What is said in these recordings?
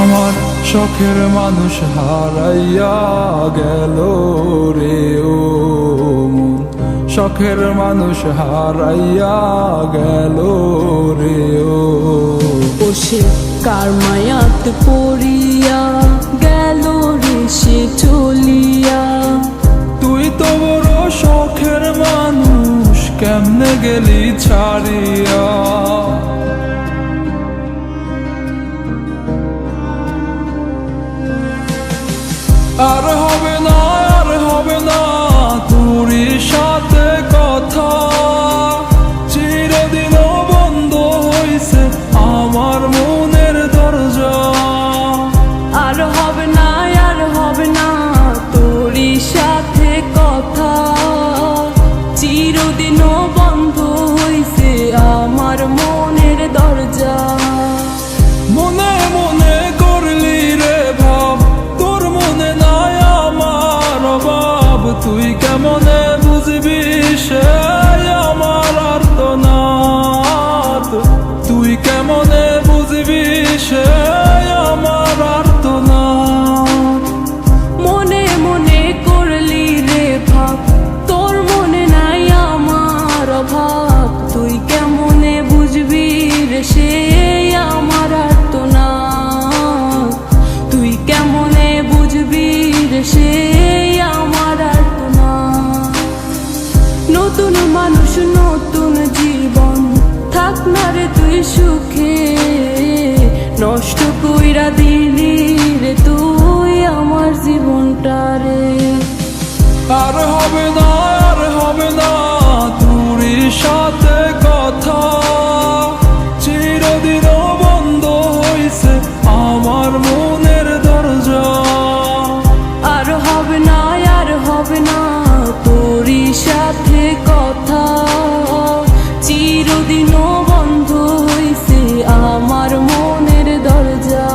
আমার শখের মানুষ হারাইয়া গেল রে ও মন, শখের মানুষ হারাইয়া গেল রে ও। বসে কার মায়াত পড়িয়া গেল রে সে চলিয়া। তুই তো বড় শখের মানুষ, কেমনে গেলি ছাড়িয়া। আর হবে না, আর হবে না তোরই সাথে কথা, চিরদিনও বন্ধ হইছে আমার মনের দরজা। আর হবে না, আর হবে না তোরই সাথে কথা, চিরদিনও বন্ধ হইছে আমার মনের দরজা। মনে মনে করলি রে ভাব, তোর মনে নাই আমার অভাব। তুই কেমনে বুঝবি সে আমার আর্তনাদ, তুই কেমনে বুঝবি সে আমার আর্তনাদ। মনে মনে করলি রে ভাব, তোর মনে নাই আমার অভাব। তুই কেমনে বুঝবি রে সে আমার আর্তনাদ, তুই কেমনে বুঝবি রে সে আমার আর্তনাদ। নতুন মানুষ নতুন জীবন, থাক না রে তুই সুখে, নষ্ট কইরা দিলি রে তুই আমার জীবনটা রে। আর হবে না, আর হবে না তোরই সাথে কথা, চিরদিনও বন্ধ হইছে আমার মনের দরজা। আর হবে না, আর হবে না তোরই সাথে কথা, চিরদিনও বন্ধ হইছে আমার মনের দরজা।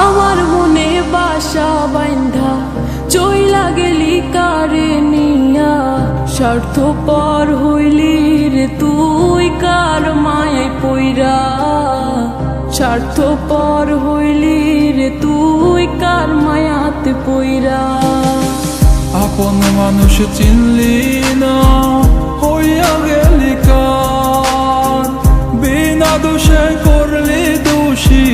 আমার মনে বাসা বাইন্ধা চইলা গেলি কারে নিয়া, স্বার্থপর হইলি রে তুই কার মায়ায় পইরা। স্বার্থপর হইলি রে তুই কার মায়াতে পইরা। আপন মানুষ চিনলি না, হইয়া গেলি কার। বিনা দোষে করলি দোষী,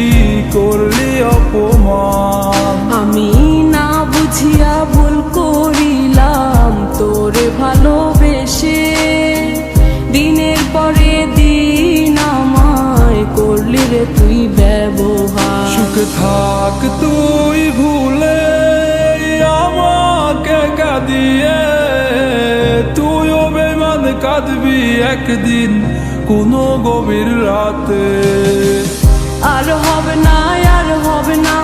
করলি অপমান। আমি না বুঝিয়া ভুল করিলাম তোরে ভালোবেসে, দিনের পরে দিন আমায় করলি রে তুই ব্যবহার। সুখে থাক তুই ভুলে আমাকে কাঁদিয়ে, তুইও বেমান কাঁদবি একদিন কোনো গভীর রাতে। আর হবে না, আর হবে না